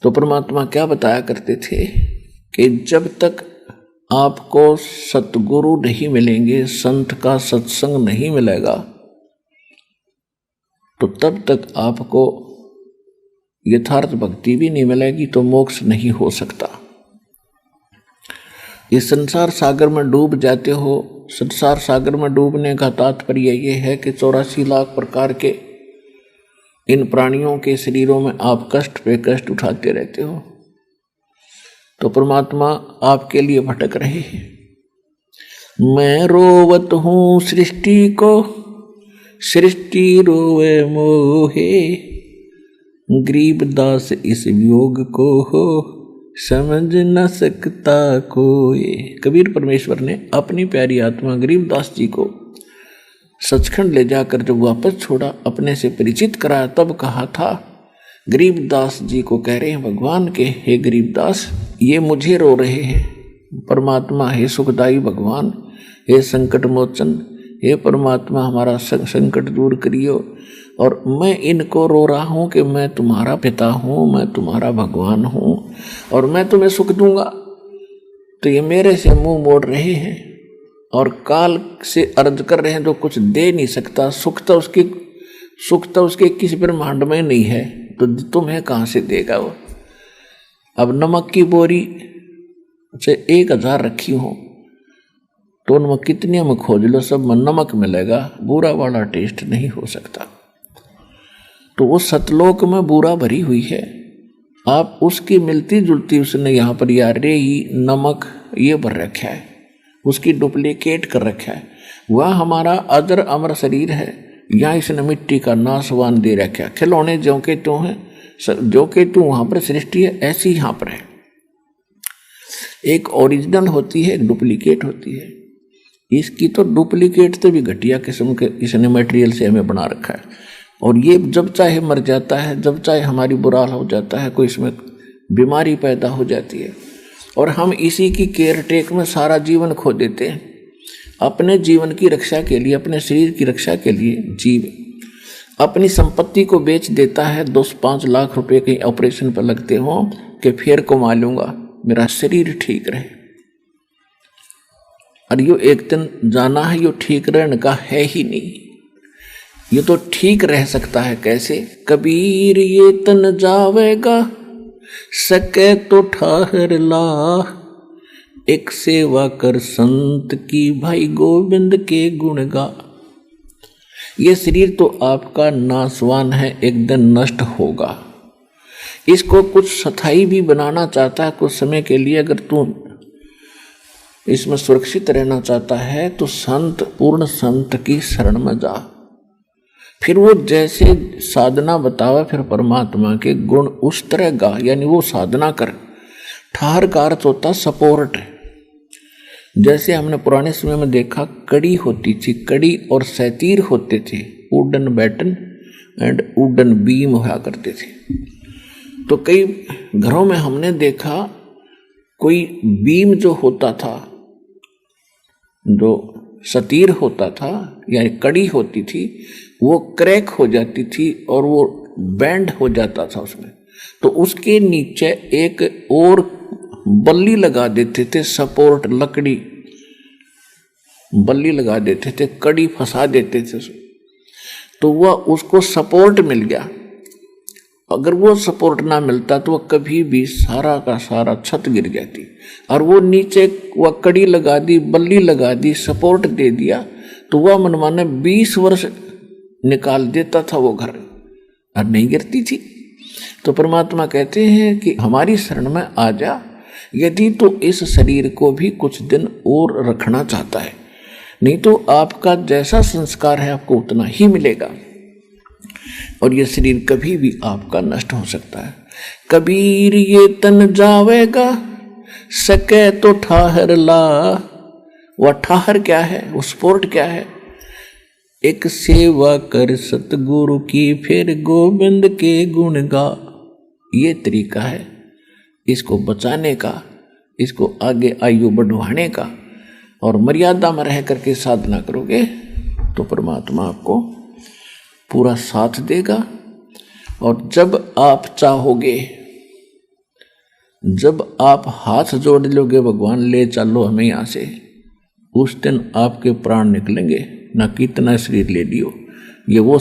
तो परमात्मा क्या बताया करते थे कि जब तक आपको सतगुरु नहीं मिलेंगे, संत का सत्संग नहीं मिलेगा, तो तब तक आपको यथार्थ भक्ति भी नहीं मिलेगी, तो मोक्ष नहीं हो सकता। इस संसार सागर में डूब जाते हो। संसार सागर में डूबने का तात्पर्य ये है कि 84 लाख प्रकार के इन प्राणियों के शरीरों में आप कष्ट पे कष्ट उठाते रहते हो, तो परमात्मा आपके लिए भटक रहे हैं। मैं रोवत हूँ सृष्टि को, सृष्टि रोवे मोहे, गरीबदास इस वियोग को हो, समझ न सकता कोई। कबीर परमेश्वर ने अपनी प्यारी आत्मा गरीबदास जी को सचखंड ले जाकर जब वापस छोड़ा, अपने से परिचित कराया, तब कहा था, गरीबदास जी को कह रहे हैं भगवान के, हे गरीबदास ये मुझे रो रहे हैं। परमात्मा हे सुखदाई भगवान, हे संकट मोचन, हे परमात्मा हमारा संकट दूर करियो, और मैं इनको रो रहा हूं कि मैं तुम्हारा पिता हूं, मैं तुम्हारा भगवान हूं और मैं तुम्हें सुख दूंगा। तो ये मेरे से मुंह मोड़ रहे हैं और काल से अर्ज कर रहे हैं तो कुछ दे नहीं सकता। सुख तो उसके किसी ब्रह्मांड में नहीं है, तो तुम्हें कहां से देगा वो। अब नमक की बोरी से 1000 रखी हो तो उनमें कितने में खोज लो, सब में नमक मिलेगा, बुरा वाला टेस्ट नहीं हो सकता। तो वो सतलोक में बुरा भरी हुई है, आप उसकी मिलती जुलती उसने यहाँ पर यार रे ही नमक ये भर रखा है, उसकी डुप्लीकेट कर रखा है। वह हमारा अजर अमर शरीर है, यहाँ इसने मिट्टी का नासवान दे रखा है। खिलौने जो के तू है, जो के तू वहाँ पर सृष्टि है, ऐसी यहाँ पर है। एक ओरिजिनल होती है, एक डुप्लीकेट होती है। इसकी तो डुप्लीकेट तो भी घटिया किस्म के इसने मटेरियल से हमें बना रखा है, और ये जब चाहे मर जाता है, जब चाहे हमारी बुरा हाल हो जाता है, कोई इसमें बीमारी पैदा हो जाती है, और हम इसी की केयर टेक में सारा जीवन खो देते हैं। अपने जीवन की रक्षा के लिए, अपने शरीर की रक्षा के लिए जीव अपनी संपत्ति को बेच देता है। 2-5 लाख रुपए के ऑपरेशन पर लगते हो कि फिर कमा लूंगा, मेरा शरीर ठीक रहे। और यो एक दिन जाना है, यो ठीक रहने का है ही नहीं। ये तो ठीक रह सकता है कैसे? कबीर ये तन जावेगा, सके तो ठहर ला, एक सेवा कर संत की, भाई गोविंद के गुण गा। ये शरीर तो आपका नासवान है, एक दिन नष्ट होगा। इसको कुछ स्थायी भी बनाना चाहता है कुछ समय के लिए, अगर तू इसमें सुरक्षित रहना चाहता है तो संत, पूर्ण संत की शरण में जा। फिर वो जैसे साधना बतावे, फिर परमात्मा के गुण उस तरह गा, यानी वो साधना कर। ठहर का अर्थ होता सपोर्ट। जैसे हमने पुराने समय में देखा, कड़ी होती थी, कड़ी और सैतीर होते थे, wooden baton and wooden beam हुआ करते थे। तो कई घरों में हमने देखा कोई बीम जो होता था, जो सतीर होता था यानी कड़ी होती थी, वो क्रैक हो जाती थी और वो बैंड हो जाता था उसमें। तो उसके नीचे एक और बल्ली लगा देते थे, सपोर्ट लकड़ी बल्ली लगा देते थे, कड़ी फंसा देते थे उसमें, तो वह उसको सपोर्ट मिल गया। अगर वो सपोर्ट ना मिलता तो वह कभी भी सारा का सारा छत गिर जाती। और वो नीचे वह कड़ी लगा दी, बल्ली लगा दी, सपोर्ट दे दिया, तो वह मनमाने 20 वर्ष निकाल देता था वो घर, और नहीं गिरती थी। तो परमात्मा कहते हैं कि हमारी शरण में आ जा, यदि तो इस शरीर को भी कुछ दिन और रखना चाहता है, नहीं तो आपका जैसा संस्कार है आपको उतना ही मिलेगा, और ये शरीर कभी भी आपका नष्ट हो सकता है। कबीर ये तन जावेगा, सके तो ठहर ला। वह ठहर क्या है, वो सपोर्ट क्या है? एक सेवा कर सतगुरु की, फिर गोविंद के गुण गा। ये तरीका है इसको बचाने का, इसको आगे आयु बढ़वाने का, और मर्यादा में रह करके साधना करोगे तो परमात्मा आपको पूरा साथ देगा। और जब आप चाहोगे जब आप हाथ जोड़ लोगे भगवान ले चलो हमें यहाँ से, उस दिन आपके प्राण निकलेंगे, ना कितना शरीर ले लियो। ये वो